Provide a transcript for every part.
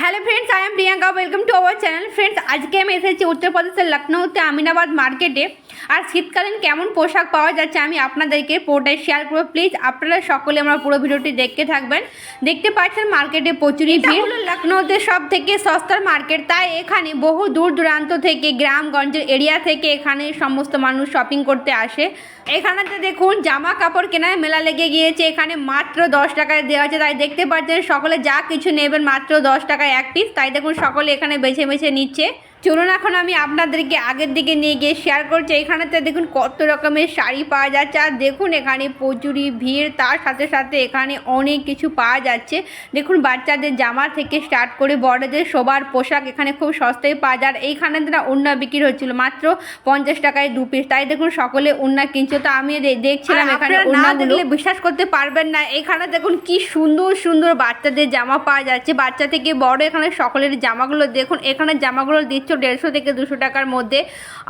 Hello friends, I am Priyanka. Welcome to our channel. Friends, आज के আমি এসেছি উত্তরপ্রদেশের লখনৌতে আমিনাবাদ মার্কেটে। আর শীতকালীন কেমন পোশাক পাওয়া যাচ্ছে আমি আপনাদেরকে পুরোটাই শেয়ার করব। প্লিজ আপনারা সকলে আমার পুরো ভিডিওটি দেখতে থাকবেন। দেখতে পাচ্ছেন মার্কেটে প্রচুরই ভিড়। লখনৌতে সব থেকে সস্তার মার্কেট, তাই এখানে বহু দূর দূরান্ত থেকে গ্রামগঞ্জের এরিয়া থেকে এখানে সমস্ত মানুষ শপিং করতে আসে। এখানেতে দেখুন জামা কাপড় কেনায় মেলা লেগে গিয়েছে। এখানে মাত্র 10 টাকায় দেওয়া আছে, তাই দেখতে পাচ্ছেন সকলে যা কিছু নেবেন মাত্র 10 টাকায় এক পিস। তাই দেখুন সকলে এখানে বেছে বেছে নিচ্ছে। চলুন এখন আমি আপনাদেরকে আগের দিকে নিয়ে গিয়ে শেয়ার করছি। এখানেতে দেখুন কত রকমের শাড়ি পাওয়া যাচ্ছে। আর দেখুন এখানে প্রচুরই ভিড়, তার সাথে সাথে এখানে অনেক কিছু পাওয়া যাচ্ছে। দেখুন বাচ্চাদের জামা থেকে স্টার্ট করে বড়দের সবার পোশাক এখানে খুব সস্তায় পাওয়া যায়। এইখানে না ওড়না বিক্রি হচ্ছিল মাত্র 50 টাকায় 2 পিস। তাই দেখুন সকলে ওড়না কিনছে। তো আমি দেখছিলাম এখানে ওড়না দেখলে বিশ্বাস করতে পারবেন না। এখানে দেখুন কি সুন্দর সুন্দর বাচ্চাদের জামা পাওয়া যাচ্ছে, বাচ্চা থেকে বড় এখানে সকলের জামাগুলো দেখুন। এখানে জামাগুলো দিচ্ছে 150 থেকে 200 টাকার মধ্যে।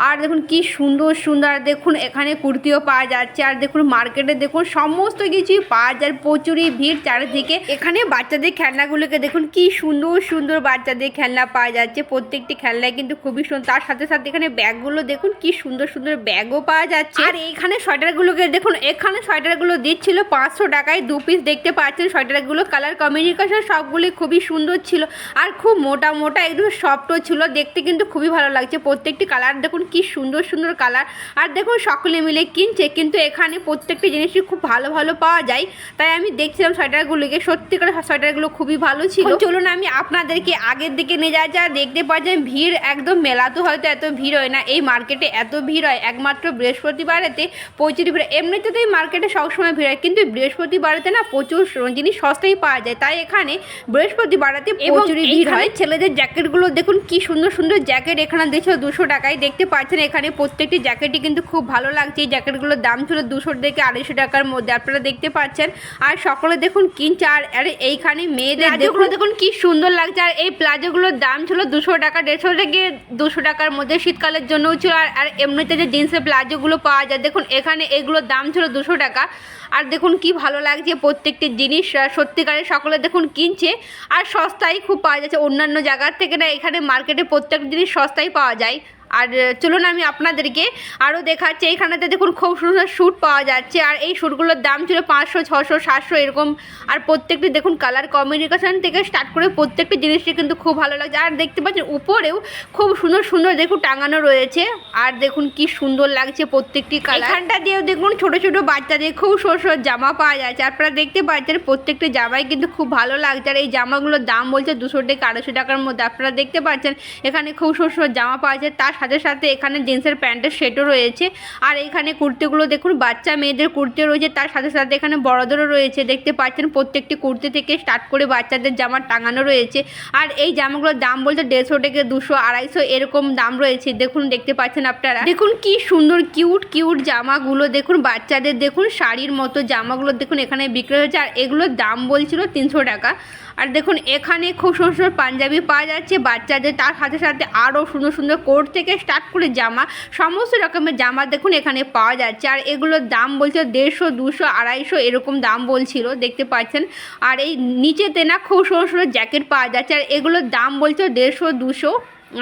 আর দেখুন কি সুন্দর সুন্দর, দেখুন এখানে কুর্তিও পাওয়া যাচ্ছে। আর দেখুন মার্কেটে দেখুন সমস্ত কিছুই পাওয়া যায়, প্রচুরই ভিড় চারিদিকে। এখানে বাচ্চাদের খেলনাগুলোকে দেখুন কি সুন্দর সুন্দর বাচ্চাদের খেলনা পাওয়া যাচ্ছে। প্রত্যেকটি খেলনায় কিন্তু খুবই সুন্দর। তার সাথে সাথে এখানে ব্যাগগুলো দেখুন কি সুন্দর সুন্দর ব্যাগও পাওয়া যাচ্ছে। আর এইখানে সোয়েটারগুলোকে দেখুন, এখানে সোয়েটারগুলো দিচ্ছিল 500 টাকায় 2 পিস। দেখতে পাচ্ছেন সোয়েটারগুলো কালার কম্বিনেশন সবগুলি খুবই সুন্দর ছিল। আর খুব মোটা মোটা একদম সফটও ছিল, দেখতে কিন্তু খুবই ভালো লাগছে। প্রত্যেকটি কালার দেখুন কি সুন্দর সুন্দর কালার। আর দেখুন সকলে মিলে কিনছে, কিন্তু এখানে প্রত্যেকটি জিনিসই খুব ভালো ভালো পাওয়া যায়। তাই আমি দেখছিলাম সোয়েটারগুলোকে, সত্যিকার সোয়েটারগুলো খুবই ভালো ছিল। চলুন আমি আপনাদেরকে আগের দিকে নিয়ে যাই। যা দেখতে পাচ্ছেন ভিড় একদম মেলাতে হয়তো এত ভিড় হয় না, এই মার্কেটে এত ভিড় হয় একমাত্র বৃহস্পতিবারেতে প্রচুর ভিড়। এমনিতে তো এই মার্কেটে সবসময় ভিড় হয়, কিন্তু বৃহস্পতিবারেতে না প্রচুর জিনিস সস্তায় পাওয়া যায়। তাই এখানে বৃহস্পতিবারেতে প্রচুরই ভিড় হয়। ছেলেদের জ্যাকেটগুলো দেখুন কি সুন্দর সুন্দর জ্যাকেট এখানে দিয়েছিল 200 টাকায়। দেখতে পাচ্ছেন এখানে প্রত্যেকটি জ্যাকেটই কিন্তু খুব ভালো লাগছে। এই জ্যাকেটগুলোর দাম ছিল 200 থেকে 250 টাকার মধ্যে, আপনারা দেখতে পাচ্ছেন। আর সকলে দেখুন কিনছে। আর এইখানে মেয়েদের প্লাজোগুলো দেখুন কি সুন্দর লাগছে। আর এই প্লাজোগুলোর দাম ছিল 200 টাকা, 150 থেকে 200 টাকার মধ্যে, শীতকালের জন্যও ছিল। আর এমনিতে যে জিন্সের প্লাজোগুলো পাওয়া যায় দেখুন এখানে এগুলোর দাম ছিল 200 টাকা। আর দেখুন কি ভালো লাগছে প্রত্যেকটি জিনিস, সত্যিকারের সকলে দেখুন কিনছে। আর সস্তায় খুব পাওয়া যাচ্ছে অন্যান্য জায়গার থেকে না, এখানে মার্কেটে প্রত্যেকটি জিনিস সস্তায় পাওয়া যায়। আর চলুন আমি আপনাদেরকে আরও দেখাচ্ছি। এইখানেতে দেখুন খুব সুন্দর স্যুট পাওয়া যাচ্ছে। আর এই স্যুটগুলোর দাম ছিল 500, 600, 700 এরকম। আর প্রত্যেকটি দেখুন কালার কম্বিনেশন থেকে স্টার্ট করে প্রত্যেকটি জিনিসটি কিন্তু খুব ভালো লাগছে। আর দেখতে পাচ্ছেন উপরেও খুব সুন্দর সুন্দর দেখুন টাঙানো রয়েছে। আর দেখুন কি সুন্দর লাগছে প্রত্যেকটি কালার। এখানটা দিয়েও দেখুন ছোটো ছোটো বাচ্চাদের খুব সুন্দর জামা পাওয়া যাচ্ছে। আপনারা দেখতে পাচ্ছেন প্রত্যেকটি জামাই কিন্তু খুব ভালো লাগছে। আর এই জামাগুলোর দাম বলছে 200 থেকে 250 টাকার মধ্যে। আপনারা দেখতে পাচ্ছেন এখানে খুব সুন্দর জামা পাওয়া যায়। তার সাথে সাথে এখানে জিন্সের প্যান্টের সেটও রয়েছে। আর এখানে কুর্তিগুলো দেখুন বাচ্চা মেয়েদের কুর্তিও রয়েছে, তার সাথে সাথে এখানে বড়দেরও রয়েছে। দেখতে পাচ্ছেন প্রত্যেকটি কুর্তি থেকে স্টার্ট করে বাচ্চাদের জামা টাঙানো রয়েছে। আর এই জামাগুলোর দাম বলতে 150 থেকে 200, 250 এরকম দাম রয়েছে। দেখুন দেখতে পাচ্ছেন আপনারা, দেখুন কি সুন্দর কিউট কিউট জামাগুলো দেখুন বাচ্চাদের। দেখুন শাড়ির মতো জামাগুলো দেখুন এখানে বিক্রি হয়েছে। আর এগুলোর দাম বলছিল 300 টাকা। আর দেখুন এখানে খুব সুন্দর সুন্দর পাঞ্জাবি পাওয়া যাচ্ছে বাচ্চাদের, তার সাথে সাথে আরও সুন্দর সুন্দর কোট থেকে স্টার্ট করে জামা, সমস্ত রকমের জামা দেখুন এখানে পাওয়া যাচ্ছে। আর এগুলোর দাম বলছে 150, 200, 250 এরকম দাম বলছিল, দেখতে পাচ্ছেন। আর এই নিচেতে না খুব সুন্দর সুন্দর জ্যাকেট পাওয়া যাচ্ছে। আর এগুলোর দাম বলছে 150, 200।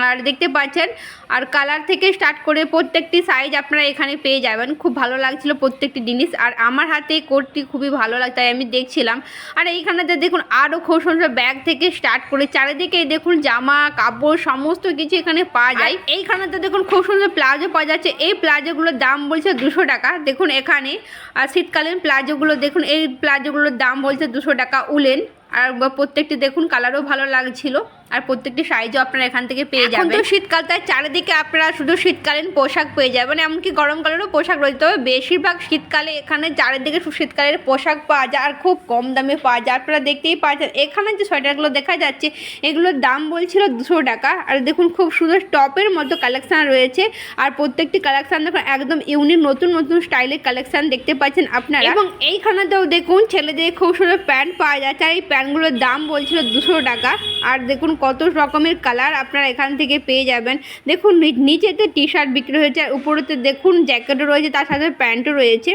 আর দেখতে পাচ্ছেন আর কালার থেকে স্টার্ট করে প্রত্যেকটি সাইজ আপনারা এখানে পেয়ে যাবেন। খুব ভালো লাগছিল প্রত্যেকটি জিনিস। আর আমার হাতে কোটটি খুবই ভালো লাগে, তাই আমি দেখছিলাম। আর এইখানেতে দেখুন আরও খুব সুন্দর ব্যাগ থেকে স্টার্ট করে চারিদিকে দেখুন জামা কাপড় সমস্ত কিছু এখানে পাওয়া যায়। এইখানেতে দেখুন খুব সুন্দর প্লাজো পাওয়া যাচ্ছে। এই প্লাজোগুলোর দাম বলছে 200 টাকা। দেখুন এখানে আর শীতকালীন প্লাজোগুলো দেখুন, এই প্লাজোগুলোর দাম বলছে 200 টাকা উলেন। আর প্রত্যেকটি দেখুন কালারও ভালো লাগছিল। আর প্রত্যেকটি সাইজও আপনারা এখান থেকে পেয়ে যাবেন। তো শীতকাল, তাই চারিদিকে আপনারা শুধু শীতকালীন পোশাক পেয়ে যাবেন, এমনকি গরমকালেরও পোশাক রয়েছে। তবে বেশিরভাগ শীতকালে এখানে চারিদিকে শীতকালের পোশাক পাওয়া যায়। আর খুব কম দামে পাওয়া যায়। আপনারা দেখতেই পাচ্ছেন এখানে যে সোয়েটারগুলো দেখা যাচ্ছে এগুলোর দাম বলছিল 200 টাকা। আর দেখুন খুব সুন্দর টপের মতো কালেকশান রয়েছে। আর প্রত্যেকটি কালেকশান দেখুন একদম ইউনিক নতুন নতুন স্টাইলের কালেকশান দেখতে পাচ্ছেন আপনারা। এবং এইখানেতেও দেখুন ছেলেদের খুব সুন্দর প্যান্ট পাওয়া যাচ্ছে। আর এই প্যান্ট প্যান্টগুলোর দাম বলছিল 200 টাকা। আর দেখুন কত রকমের কালার আপনারা এখান থেকে পেয়ে যাবেন। দেখুন নিচেতে টি শার্ট বিক্রি হয়েছে, আর উপরেতে দেখুন জ্যাকেটও রয়েছে, তার সাথে প্যান্টও রয়েছে।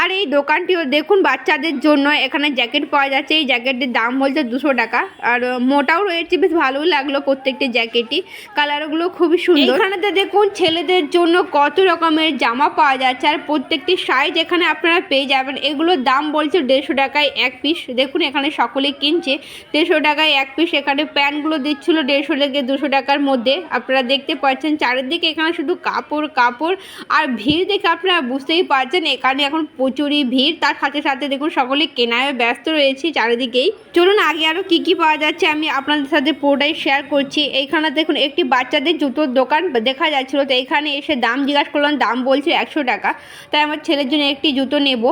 আর এই দোকানটিও দেখুন বাচ্চাদের জন্য এখানে জ্যাকেট পাওয়া যাচ্ছে। এই জ্যাকেটের দাম বলছে 200 টাকা। আর মোটাও রয়েছে, বেশ ভালোই লাগলো প্রত্যেকটি জ্যাকেটই, কালারগুলো খুবই সুন্দর। এখানেতে দেখুন ছেলেদের জন্য কত রকমের জামা পাওয়া যাচ্ছে, আর প্রত্যেকটি সাইজ এখানে আপনারা পেয়ে যাবেন। এগুলোর দাম বলছে 150 টাকায় এক পিস। দেখুন এখানে সকলে কিনছে 150 টাকায় এক পিস। এখানে প্যান্টগুলো দিচ্ছিল 150 থেকে 200 টাকার মধ্যে। আপনারা দেখতে পাচ্ছেন চারিদিকে এখানে শুধু কাপড় কাপড়, আর ভিড় দেখে আপনারা বুঝতেই পারছেন এখানে এখন প্রচুরই ভিড়। তার সাথে সাথে দেখুন সকলে কেনায় ব্যস্ত রয়েছে চারিদিকেই। চলুন আগে আরও কী কী পাওয়া যাচ্ছে আমি আপনাদের সাথে পুরোটাই শেয়ার করছি। এইখানে দেখুন একটি বাচ্চাদের জুতোর দোকান দেখা যাচ্ছিলো, তো এখানে এসে দাম জিজ্ঞাসা করলাম, দাম বলছে 100 টাকা। তাই আমার ছেলের জন্য একটি জুতো নেব,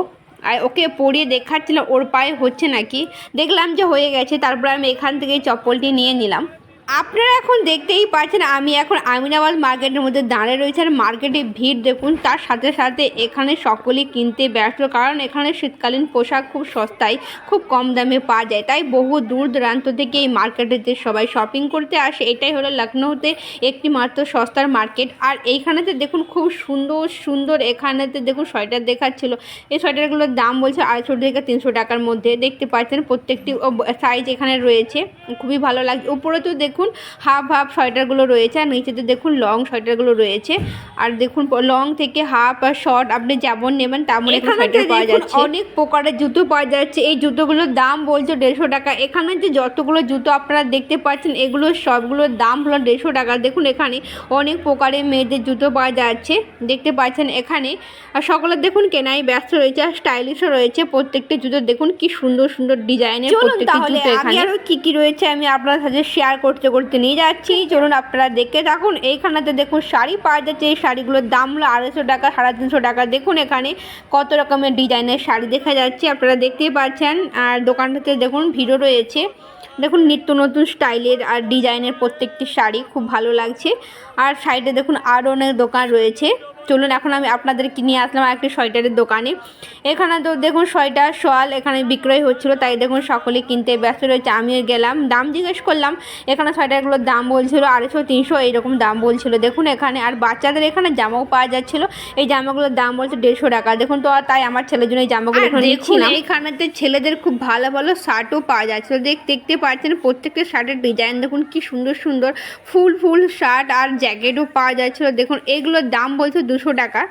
আর ওকে পরিয়ে দেখাচ্ছিলাম ওর পায়ে হচ্ছে নাকি। দেখলাম যে হয়ে গেছে, তারপর আমি এখান থেকে চপ্পলটি নিয়ে নিলাম। আপনারা এখন দেখতেই পাচ্ছেন আমি এখন আমিনাবাদ মার্কেটের মধ্যে দাঁড়িয়ে রয়েছে, আর মার্কেটে ভিড় দেখুন। তার সাথে সাথে এখানে সকলেই কিনতে ব্যস্ত, কারণ এখানে শীতকালীন পোশাক খুব সস্তায় খুব কম দামে পাওয়া যায়। তাই বহু দূর দূরান্ত থেকে এই মার্কেটেতে সবাই শপিং করতে আসে। এটাই হলো লখনৌতে একটি মাত্র সস্তার মার্কেট। আর এইখানেতে দেখুন খুব সুন্দর সুন্দর, এখানেতে দেখুন সোয়েটার দেখাচ্ছিল। এই সোয়েটারগুলোর দাম বলছে 250 থেকে 300 টাকার মধ্যে। দেখতে পাচ্ছেন প্রত্যেকটি সাইজ এখানে রয়েছে, খুবই ভালো লাগছে। উপরে তো দেখুন হাফ হাফ সোয়েটারগুলো রয়েছে, আর নিচেতে দেখুন লং সোয়েটারগুলো রয়েছে। আর দেখুন লং থেকে হাফ আর শর্ট আপনি যেমন নেবেন তেমন এখানে সোয়েটার পাওয়া যাচ্ছে। অনেক প্রকারের জুতো পাওয়া যাচ্ছে। এই জুতোগুলোর দাম বলছে 150 টাকা। এখানে যে যতগুলো জুতো আপনারা দেখতে পাচ্ছেন এগুলো সবগুলোর দাম হলো 150 টাকা। দেখুন এখানে অনেক প্রকারের মেয়েদের জুতো পাওয়া যাচ্ছে, দেখতে পাচ্ছেন এখানে। আর সকলে দেখুন কেনাই ব্যস্ত রয়েছে, আর স্টাইলিশও রয়েছে। প্রত্যেকটা জুতো দেখুন কি সুন্দর সুন্দর ডিজাইনের প্রত্যেকটা জুতো। এখানে আরও কী কী রয়েছে আমি আপনার সাথে শেয়ার করতে করতে নিয়ে যাচ্ছি, চলুন আপনারা দেখে থাকুন। এইখানেতে দেখুন শাড়ি পাওয়া যাচ্ছে। এই শাড়িগুলোর দাম হলো 250 টাকা, 350 টাকা। দেখুন এখানে কত রকমের ডিজাইনের শাড়ি দেখা যাচ্ছে, আপনারা দেখতেই পাচ্ছেন। আর দোকানটাতে দেখুন ভিড়ও রয়েছে। দেখুন নিত্য নতুন স্টাইলের আর ডিজাইনের প্রত্যেকটি শাড়ি খুব ভালো লাগছে। আর সাইডে দেখুন আরও অনেক দোকান রয়েছে। চলুন এখন আমি আপনাদেরকে নিয়ে আসলাম একটি সোয়েটারের দোকানে। এখানে তো দেখুন সোয়েটার শল এখানে বিক্রয় হচ্ছিল, তাই দেখুন সকলে কিনতে ব্যস্ত রয়েছে। আমিও গেলাম, দাম জিজ্ঞেস করলাম। এখানে সোয়েটারগুলোর দাম বলছিল 250 300 এইরকম দাম বলছিল। দেখুন এখানে আর বাচ্চাদের এখানে জামাও পাওয়া যাচ্ছিল। এই জামাগুলোর দাম বলছে 150 টাকা। দেখুন তো তাই আমার ছেলের জন্য এই জামাগুলো এখানে নিচ্ছিলাম। এইখানেতে ছেলেদের খুব ভালো ভালো শার্টও পাওয়া যাচ্ছিল। দেখতে পাচ্ছেন প্রত্যেকটা শার্টের ডিজাইন দেখুন কি সুন্দর সুন্দর, ফুল ফুল শার্ট আর জ্যাকেটও পাওয়া যাচ্ছিল। দেখুন এগুলোর দাম বলছে 200 টাকা।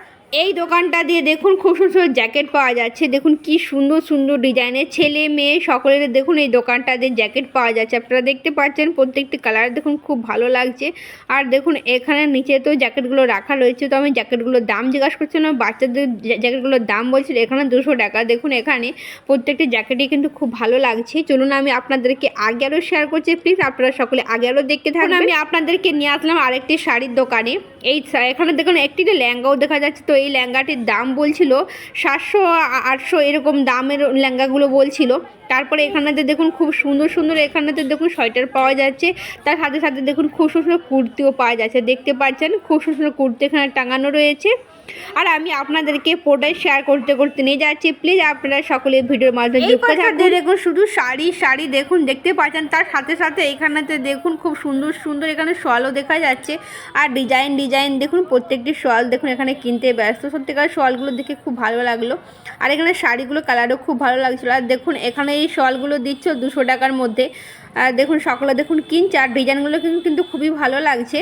এই দোকানটা দিয়ে দেখুন খুব সুন্দর জ্যাকেট পাওয়া যাচ্ছে। দেখুন কি সুন্দর সুন্দর ডিজাইনের, ছেলে মেয়ে সকলের দেখুন এই দোকানটা দিয়ে জ্যাকেট পাওয়া যাচ্ছে। আপনারা দেখতে পাচ্ছেন প্রত্যেকটি কালার দেখুন খুব ভালো লাগছে। আর দেখুন এখানে নিচে তো জ্যাকেটগুলো রাখা রয়েছে, তো আমি জ্যাকেটগুলোর দাম জিজ্ঞাসা করছিলাম। বাচ্চাদের জ্যাকেটগুলোর দাম বলছিল এখানে 200 টাকা। দেখুন এখানে প্রত্যেকটি জ্যাকেটই কিন্তু খুব ভালো লাগছে। চলুন আমি আপনাদেরকে আগে আরও শেয়ার করছি, প্লিজ আপনারা সকলে আগে আরও দেখতে থাকুন। আমি আপনাদেরকে নিয়ে আসলাম আরেকটি শাড়ির দোকানে। এখানে দেখুন একটি লেহেঙ্গাও দেখা যাচ্ছে। তো এই লেহেঙ্গাটির দাম বলছিল 700 800 এরকম দামের লেহেঙ্গাগুলো বলছিল। তারপরে এখানেতে দেখুন খুব সুন্দর সুন্দর, এখানেতে দেখুন সোয়েটার পাওয়া যাচ্ছে। তার সাথে সাথে দেখুন খুব সুন্দর কুর্তিও পাওয়া যাচ্ছে। দেখতে পাচ্ছেন খুব সুন্দর কুর্তি এখানে টাঙানো রয়েছে। আর আমি আপনাদেরকে পুরোটাই শেয়ার করতে করতে নিয়ে যাচ্ছি, প্লিজ আপনারা সকলে ভিডিওর মাধ্যমে যুক্ত থাকুন। দেখুন শুধু শাড়ি শাড়ি দেখুন, দেখতে পাচ্ছেন। তার সাথে সাথে এখানেতে দেখুন খুব সুন্দর সুন্দর এখানে শলও দেখা যাচ্ছে। আর ডিজাইন ডিজাইন দেখুন প্রত্যেকটি শল দেখুন এখানে কিনতে ব্যস্ত। সত্যিকার শলগুলো দেখে খুব ভালো লাগলো। আর এখানে শাড়িগুলো কালারও খুব ভালো লাগছিলো। আর দেখুন এখানে এই শলগুলো দিচ্ছে 200 টাকার মধ্যে। আর দেখুন সকলে দেখুন কিনছে, আর ডিজাইনগুলো কিন্তু খুবই ভালো লাগছে।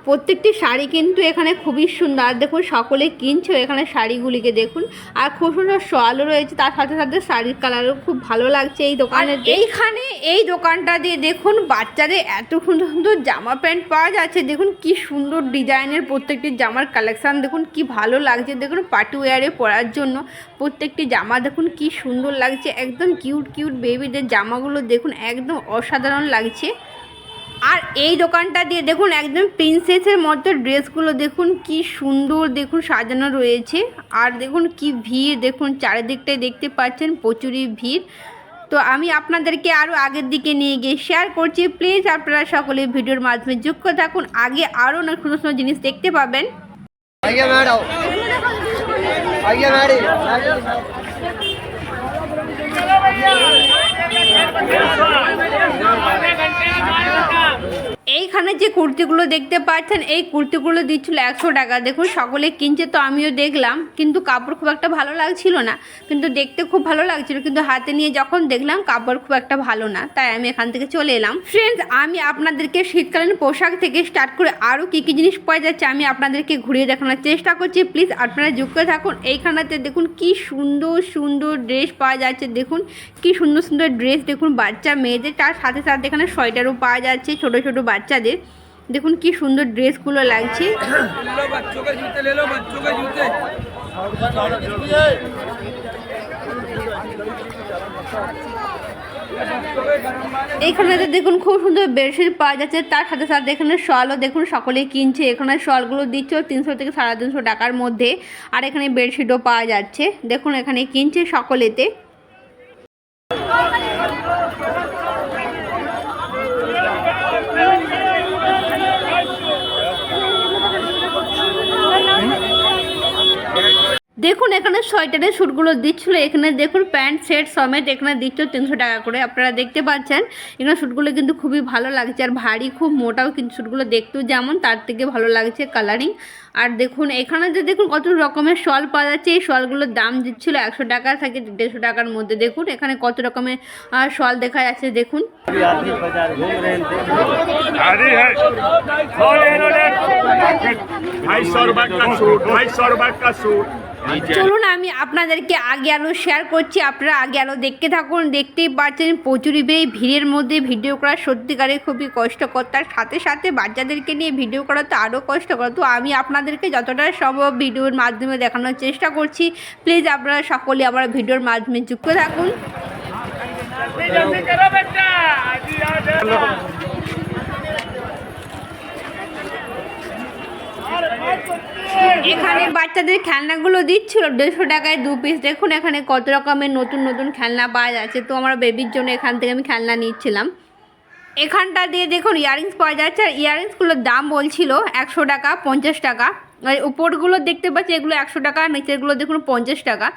প্রত্যেকটি শাড়ি কিন্তু এখানে খুবই সুন্দর। দেখুন সকলে কিনছে এখানে শাড়িগুলিকে দেখুন। আর খুব সুন্দর শলও রয়েছে, তার সাথে সাথে শাড়ির কালারও খুব ভালো লাগছে এই দোকানে। এইখানে এই দোকানটা দিয়ে দেখুন বাচ্চাদের এত সুন্দর সুন্দর জামা প্যান্ট পাওয়া যাচ্ছে। দেখুন কি সুন্দর ডিজাইনের প্রত্যেকটি জামার কালেকশান দেখুন কি ভালো লাগছে। দেখুন পার্টি ওয়্যারে পরার জন্য প্রত্যেকটি জামা দেখুন কি সুন্দর লাগছে। একদম কিউট কিউট বেবিদের জামাগুলো দেখুন একদম অসাধারণ লাগছে। আর এই দোকানটা দিয়ে দেখুন একদম প্রিন্সেসের মতো ড্রেসগুলো দেখুন কি সুন্দর দেখুন সাজানো রয়েছে। আর দেখুন কি ভিড় দেখুন চারিদিকটায় দেখতে পাচ্ছেন প্রচুরই ভিড়। তো আমি আপনাদেরকে আরও আগের দিকে নিয়ে গিয়ে শেয়ার করছি, প্লিজ আপনারা সকলে ভিডিওর মাধ্যমে যুক্ত থাকুন। আগে আরও অনেক সুন্দর সুন্দর জিনিস দেখতে পাবেন। এইখানে যে কুর্তিগুলো দেখতে পাচ্ছেন এই কুর্তিগুলো দিচ্ছিল 100 টাকা। দেখুন সকলে কিনছে, তো আমিও দেখলাম, কিন্তু কাপড় খুব একটা ভালো লাগছিল না, কিন্তু দেখতে খুব ভালো লাগছিল, কিন্তু হাতে নিয়ে যখন দেখলাম কাপড় খুব একটা ভালো না, তাই আমি এখান থেকে চলে এলাম। ফ্রেন্ডস, আমি আপনাদেরকে শীতকালীন পোশাক থেকে স্টার্ট করে আরও কী কী জিনিস পাওয়া যাচ্ছে আমি আপনাদেরকে ঘুরিয়ে দেখানোর চেষ্টা করছি। প্লিজ আপনারা যুক্ত থাকুন। এইখানেতে দেখুন কি সুন্দর সুন্দর ড্রেস পাওয়া যাচ্ছে। দেখুন কি সুন্দর সুন্দর ড্রেস, দেখুন বাচ্চা মেয়েদের, তার সাথে সাথে এখানে সোয়েটারও পাওয়া যাচ্ছে ছোটো ছোটো বাচ্চাদের। দেখুন কি সুন্দর ড্রেসগুলো লাগছে। এইখানে দেখুন খুব সুন্দর বেডশিট পাওয়া যাচ্ছে, তার সাথে সাথে এখানে শলও দেখুন সকলে কিনছে। এখানে শলগুলো দিচ্ছে 300 থেকে 350 টাকার মধ্যে, আর এখানে বেডশিটও পাওয়া যাচ্ছে। দেখুন এখানে কিনছে সকলেতে। দেখুন এখানে সোয়েটারের স্যুটগুলো দিচ্ছিল, এখানে দেখুন প্যান্ট সেট সমেত এখানে দিচ্ছ 300 টাকা করে। আপনারা দেখতে পাচ্ছেন এখানে স্যুটগুলো কিন্তু খুবই ভালো লাগছে, আর ভারী খুব মোটাও, কিন্তু স্যুটগুলো দেখতেও যেমন তার থেকে ভালো লাগছে কালারিং। আর দেখুন এখানে যে দেখুন কত রকমের শল পাওয়া যাচ্ছে। এই শলগুলোর দাম দিচ্ছিল 100 টাকা থেকে 150 টাকার মধ্যে। দেখুন এখানে কত রকমের শল দেখা যাচ্ছে। দেখুন চলুন আমি আপনাদেরকে আগে আলো শেয়ার করছি, আপনারা আগে আলো দেখতে থাকুন। দেখতেই পাচ্ছেন প্রচুর ভিড়ের মধ্যে ভিডিও করা সত্যিকারে খুবই কষ্টকর, তার সাথে সাথে বাচ্চাদেরকে নিয়ে ভিডিও করা তো আরও কষ্টকর। তো আমি আপনাদেরকে যতটা সম্ভব ভিডিওর মাধ্যমে দেখানোর চেষ্টা করছি। প্লিজ আপনারা সকলে আমার ভিডিওর মাধ্যমে যুক্ত থাকুন। এখানে বাচ্চাদের খেলনাগুলো দিচ্ছিল 150 টাকায় 2 পিস। দেখুন এখানে কত রকমের নতুন নতুন খেলনা পাওয়া যাচ্ছে, তো আমার বেবির জন্য এখান থেকে আমি খেলনা নিচ্ছিলাম। এখানটা দিয়ে দেখুন ইয়াররিংস পাওয়া যাচ্ছে, আর ইয়াররিংসগুলোর দাম বলছিল 100 টাকা 50 টাকা। আর উপরগুলো দেখতে পাচ্ছি এগুলো 100 টাকা, নিচেরগুলো দেখুন 50 টাকা।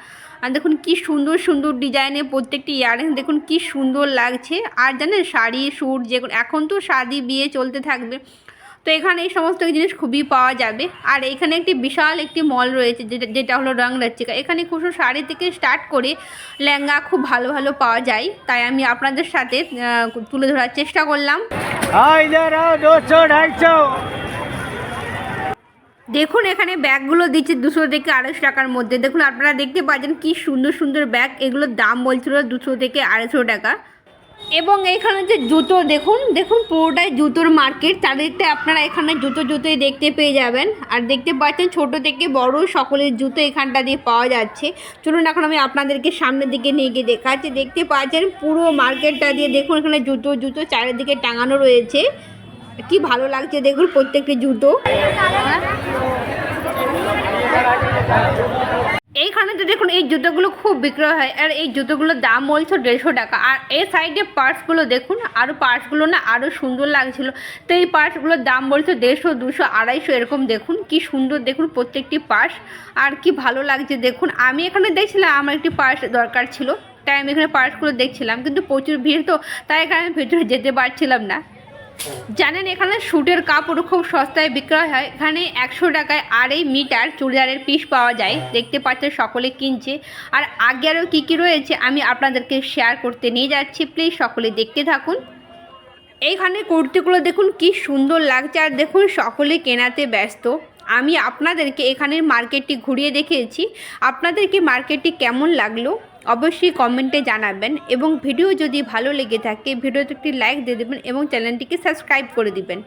আর দেখুন কি সুন্দর সুন্দর ডিজাইনের প্রত্যেকটি ইয়াররিংস, দেখুন কি সুন্দর লাগছে। আর জানেন শাড়ি স্যুট যেগুলো এখন তো শাদি বিয়ে চলতে থাকবে, তো এখানে এই সমস্ত জিনিস খুবই পাওয়া যাবে। আর এখানে একটি বিশাল একটি মল রয়েছে যেটা হলো রংরাজ্যিকা। এখানে খুব শাড়ি থেকে স্টার্ট করে লেহেঙ্গা খুব ভালো ভালো পাওয়া যায়, তাই আমি আপনাদের সাথে তুলে ধরার চেষ্টা করলাম। দেখুন এখানে ব্যাগগুলো দিচ্ছে 200 থেকে 250 টাকার মধ্যে। দেখুন আপনারা দেখতে পাচ্ছেন কি সুন্দর সুন্দর ব্যাগ, এগুলোর দাম বলছিল 200 থেকে 250 টাকা। এবং এইখানে যে জুতো দেখুন, দেখুন পুরোটাই জুতোর মার্কেট, তাদেরকে আপনারা এখানে জুতোই দেখতে পেয়ে যাবেন। আর দেখতে পাচ্ছেন ছোট থেকে বড় সকলের জুতো এখানটা দিয়ে পাওয়া যাচ্ছে। চলুন এখন আমি আপনাদেরকে সামনের দিকে নিয়ে গিয়ে দেখাচ্ছি। দেখতে পাচ্ছেন পুরো মার্কেটটা দিয়ে দেখুন এখানে জুতো চারিদিকে টাঙানো রয়েছে, কি ভালো লাগছে দেখুন প্রত্যেকটি জুতো। এইখানে তো দেখুন এই জুতোগুলো খুব বিক্রয় হয়, আর এই জুতোগুলোর দাম বলছো 150 টাকা। আর এই সাইডে পার্সগুলো দেখুন, আরও পার্সগুলো না আরও সুন্দর লাগছিল, তো এই পার্সগুলোর দাম বলছো 150, 200, 250 এরকম। দেখুন কি সুন্দর, দেখুন প্রত্যেকটি পার্স, আর কি ভালো লাগছে দেখুন। আমি এখানে দেখছিলাম আমার একটি পার্স দরকার ছিল, তাই আমি এখানে পার্সগুলো দেখছিলাম, কিন্তু প্রচুর ভিড় তো তাই এখানে আমি ভেতরে যেতে পারছিলাম না। জানেন এখানে স্যুটের কাপড় খুব সস্তায় বিক্রয় হয়, এখানে 100 টাকায় 2.5 মিটার চুড়িদারের পিস পাওয়া যায়। দেখতে পাচ্ছেন সকলে কিনছে, আর আগে আরও কী কী রয়েছে আমি আপনাদেরকে শেয়ার করতে নিয়ে যাচ্ছি। প্লিজ সকলে দেখতে থাকুন। এইখানে কুর্তিগুলো দেখুন কি সুন্দর লাগছে, আর দেখুন সকলে কেনাতে ব্যস্ত। আমি আপনাদেরকে এখানের মার্কেটটি ঘুরিয়ে দেখিয়েছি, আপনাদেরকে মার্কেটটি কেমন লাগলো অবশ্যই কমেন্টে জানাবেন, এবং ভিডিও যদি ভালো লেগে থাকে ভিডিওতে একটি লাইক দিয়ে দেবেন এবং চ্যানেলটিকে সাবস্ক্রাইব করে দিবেন।